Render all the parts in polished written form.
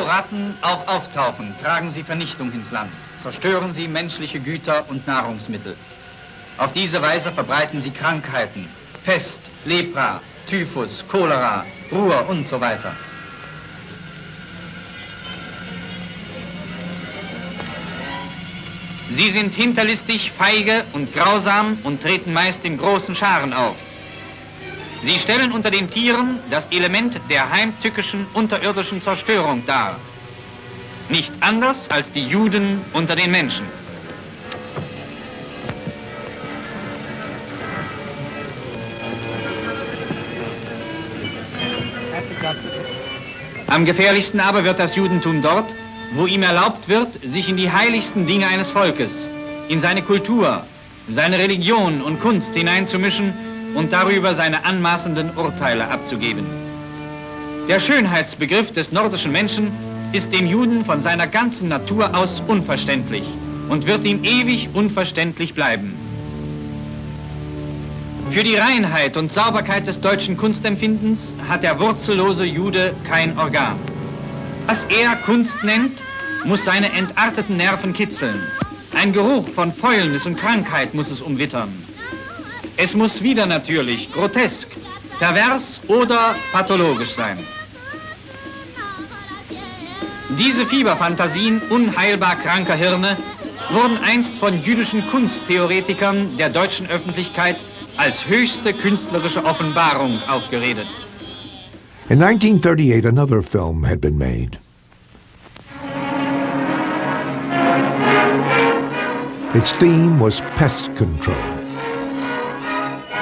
Ratten auch auftauchen, tragen sie Vernichtung ins Land, zerstören sie menschliche Güter und Nahrungsmittel. Auf diese Weise verbreiten sie Krankheiten, Pest, Lepra, Typhus, Cholera, Ruhr und so weiter. Sie sind hinterlistig, feige und grausam und treten meist in großen Scharen auf. Sie stellen unter den Tieren das Element der heimtückischen unterirdischen Zerstörung dar. Nicht anders als die Juden unter den Menschen. Am gefährlichsten aber wird das Judentum dort, wo ihm erlaubt wird, sich in die heiligsten Dinge eines Volkes, in seine Kultur, seine Religion und Kunst hineinzumischen und darüber seine anmaßenden Urteile abzugeben. Der Schönheitsbegriff des nordischen Menschen ist dem Juden von seiner ganzen Natur aus unverständlich und wird ihm ewig unverständlich bleiben. Für die Reinheit und Sauberkeit des deutschen Kunstempfindens hat der wurzellose Jude kein Organ. Was er Kunst nennt, muss seine entarteten Nerven kitzeln. Ein Geruch von Fäulnis und Krankheit muss es umwittern. Es muss widernatürlich, grotesk, pervers oder pathologisch sein. Diese Fieberfantasien unheilbar kranker Hirne wurden einst von jüdischen Kunsttheoretikern der deutschen Öffentlichkeit als höchste künstlerische Offenbarung aufgeredet. In 1938, another film had been made. Its theme was pest control.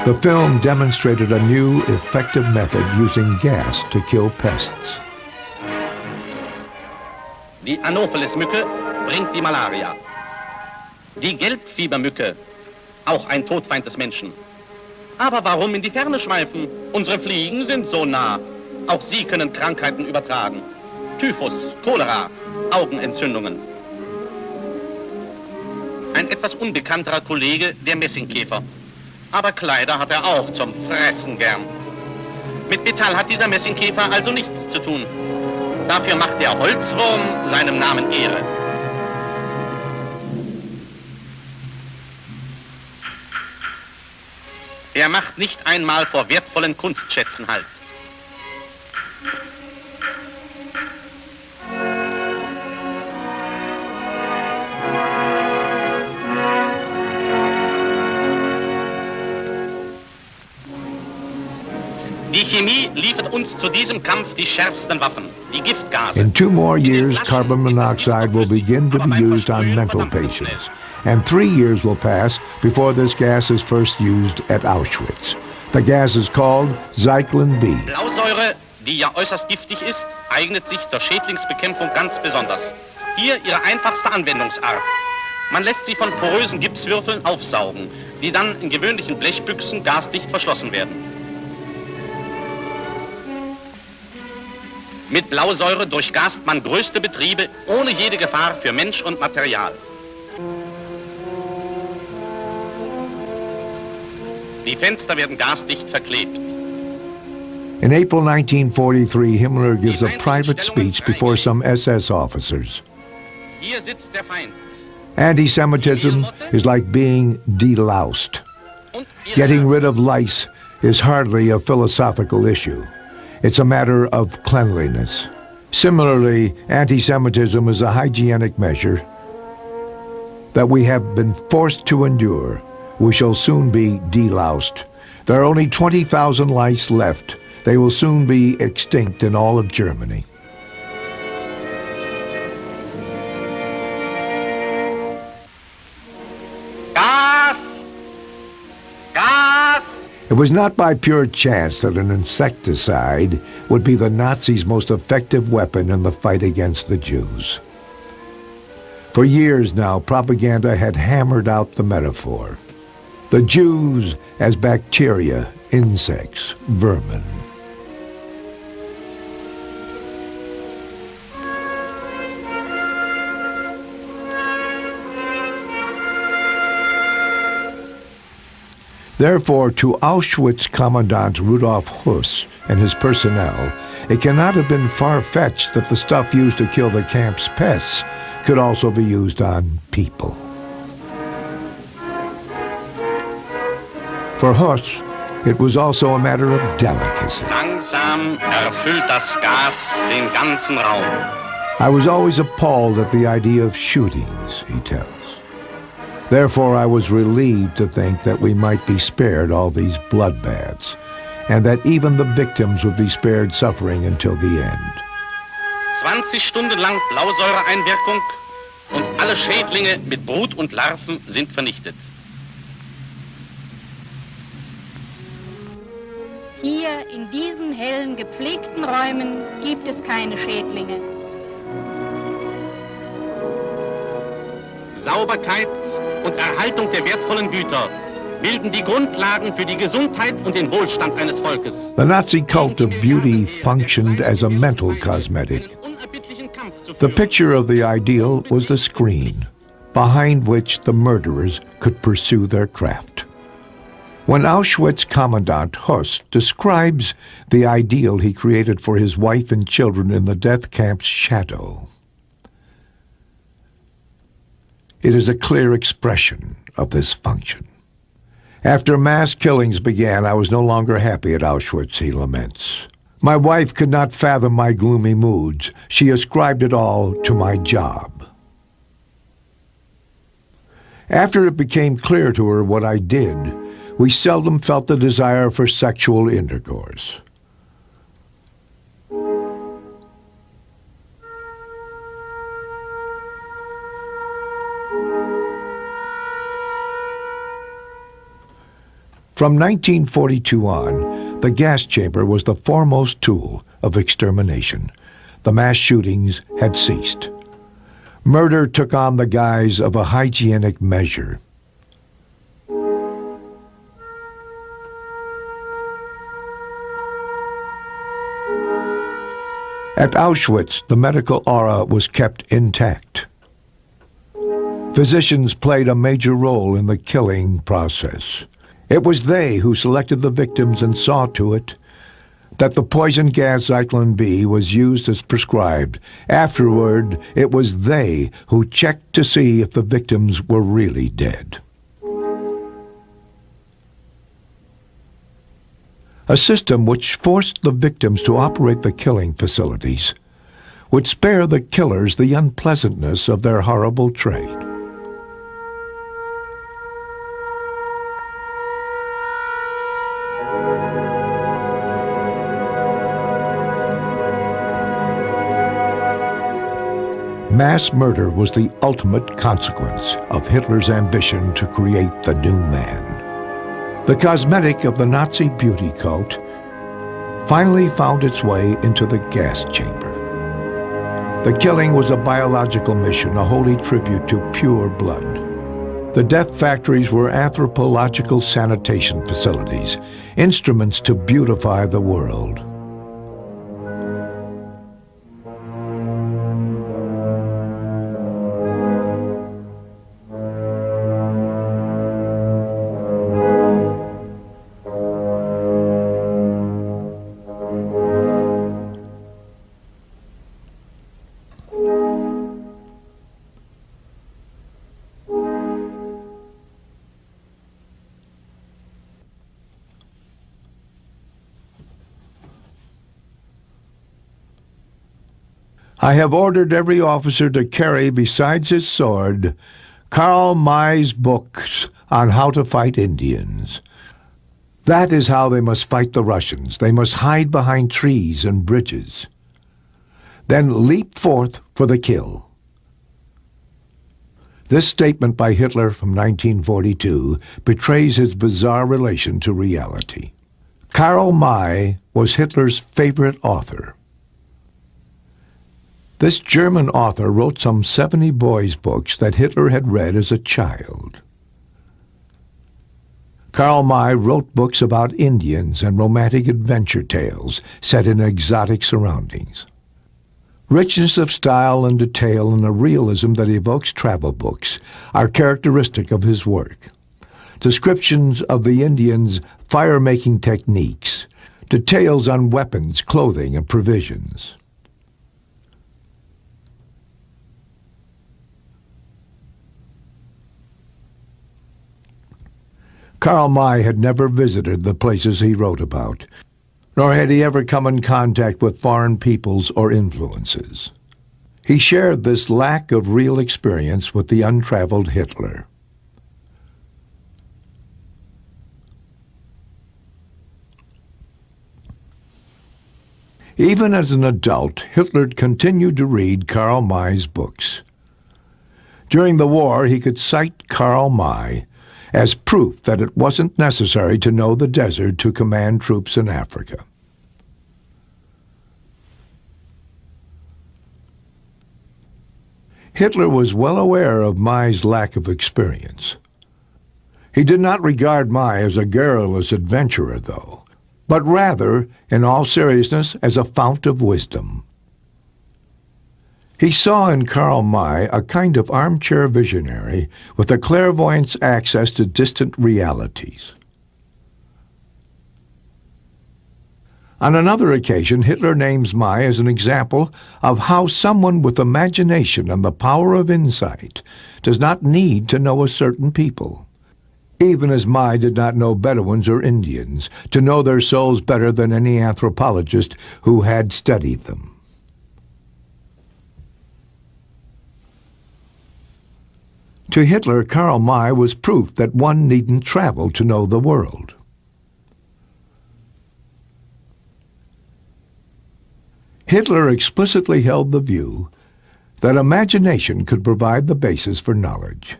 The film demonstrated a new, effective method using gas to kill pests. Die Anopheles-Mücke bringt die Malaria. Die Gelbfiebermücke, auch ein Todfeind des Menschen. Aber warum in die Ferne schweifen? Unsere Fliegen sind so nah. Auch sie können Krankheiten übertragen. Typhus, Cholera, Augenentzündungen. Ein etwas unbekannterer Kollege, der Messingkäfer. Aber Kleider hat er auch zum Fressen gern. Mit Metall hat dieser Messingkäfer also nichts zu tun. Dafür macht der Holzwurm seinem Namen Ehre. Er macht nicht einmal vor wertvollen Kunstschätzen Halt. Die Chemie liefert uns zu diesem Kampf die schärfsten Waffen, die Giftgase. In 2 more years, carbon monoxide will begin to be used on mental patients, and 3 years will pass before this gas is first used at Auschwitz. The gas is called Zyklon B. Blausäure, die ja äußerst giftig ist, eignet sich zur Schädlingsbekämpfung ganz besonders. Hier ihre einfachste Anwendungsart. Man lässt sie von porösen Gipswürfeln aufsaugen, die dann in gewöhnlichen Blechbüchsen gasdicht verschlossen werden. Mit Blausäure durchgast man größte Betriebe ohne jede Gefahr für Mensch und Material. Die Fenster werden gasdicht verklebt. In April 1943, Himmler gives a private speech before some SS officers. Hier sitzt der Feind. Anti-Semitism is like being deloused. Getting rid of lice is hardly a philosophical issue. It's a matter of cleanliness. Similarly, anti-Semitism is a hygienic measure that we have been forced to endure. We shall soon be deloused. There are only 20,000 lice left. They will soon be extinct in all of Germany. Gas! Gas! It was not by pure chance that an insecticide would be the Nazis' most effective weapon in the fight against the Jews. For years now, propaganda had hammered out the metaphor. The Jews as bacteria, insects, vermin. Therefore, to Auschwitz Commandant Rudolf Höss and his personnel, it cannot have been far-fetched that the stuff used to kill the camp's pests could also be used on people. For Höss, it was also a matter of delicacy. Langsam erfüllt das Gas den ganzen Raum. I was always appalled at the idea of shootings, he tells. Therefore, I was relieved to think that we might be spared all these bloodbaths, and that even the victims would be spared suffering until the end. 20 Stunden lang Blausäureeinwirkung und alle Schädlinge mit Brut und Larven sind vernichtet. Hier in diesen hellen, gepflegten Räumen gibt es keine Schädlinge. Sauberkeit und Erhaltung der wertvollen Güter bilden die Grundlagen für die Gesundheit und den Wohlstand eines Volkes. The Nazi cult of beauty functioned as a mental cosmetic. The picture of the ideal was the screen, behind which the murderers could pursue their craft. When Auschwitz Commandant Höss describes the ideal he created for his wife and children in the death camp's shadow, it is a clear expression of this function. After mass killings began, I was no longer happy at Auschwitz, he laments. My wife could not fathom my gloomy moods. She ascribed it all to my job. After it became clear to her what I did, we seldom felt the desire for sexual intercourse. From 1942 on, the gas chamber was the foremost tool of extermination. The mass shootings had ceased. Murder took on the guise of a hygienic measure. At Auschwitz, the medical aura was kept intact. Physicians played a major role in the killing process. It was they who selected the victims and saw to it that the poison gas Zyklon B was used as prescribed. Afterward, it was they who checked to see if the victims were really dead. A system which forced the victims to operate the killing facilities would spare the killers the unpleasantness of their horrible trade. Mass murder was the ultimate consequence of Hitler's ambition to create the new man. The cosmetic of the Nazi beauty cult finally found its way into the gas chamber. The killing was a biological mission, a holy tribute to pure blood. The death factories were anthropological sanitation facilities, instruments to beautify the world. I have ordered every officer to carry, besides his sword, Karl May's books on how to fight Indians. That is how they must fight the Russians. They must hide behind trees and bridges, then leap forth for the kill. This statement by Hitler from 1942 betrays his bizarre relation to reality. Karl May was Hitler's favorite author. This German author wrote some 70 boys' books that Hitler had read as a child. Karl May wrote books about Indians and romantic adventure tales set in exotic surroundings. Richness of style and detail and a realism that evokes travel books are characteristic of his work. descriptions of the Indians' fire-making techniques, details on weapons, clothing, and provisions. Karl May had never visited the places he wrote about, nor had he ever come in contact with foreign peoples or influences. He shared this lack of real experience with the untraveled Hitler. Even as an adult, Hitler continued to read Karl May's books. During the war, he could cite Karl May as proof that it wasn't necessary to know the desert to command troops in Africa. Hitler was well aware of May's lack of experience. He did not regard May as a garrulous adventurer, though, but rather, in all seriousness, as a fount of wisdom. He saw in Karl May a kind of armchair visionary with a clairvoyant's access to distant realities. On another occasion, Hitler names May as an example of how someone with imagination and the power of insight does not need to know a certain people, even as May did not know Bedouins or Indians, to know their souls better than any anthropologist who had studied them. To Hitler, Karl May was proof that one needn't travel to know the world. Hitler explicitly held the view that imagination could provide the basis for knowledge.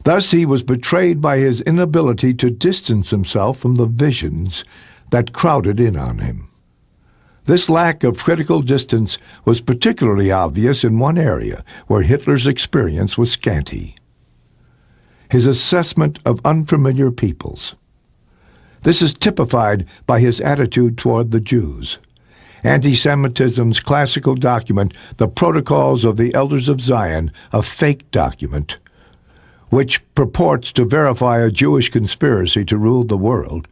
Thus he was betrayed by his inability to distance himself from the visions that crowded in on him. This lack of critical distance was particularly obvious in one area where Hitler's experience was scanty: his assessment of unfamiliar peoples. This is typified by his attitude toward the Jews. Anti-Semitism's classical document, The Protocols of the Elders of Zion, a fake document, which purports to verify a Jewish conspiracy to rule the world,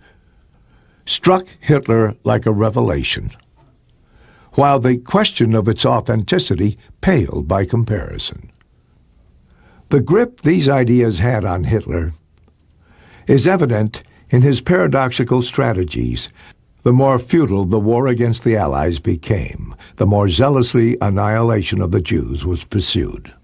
struck Hitler like a revelation, while the question of its authenticity paled by comparison. The grip these ideas had on Hitler is evident in his paradoxical strategies. The more futile the war against the Allies became, the more zealously annihilation of the Jews was pursued.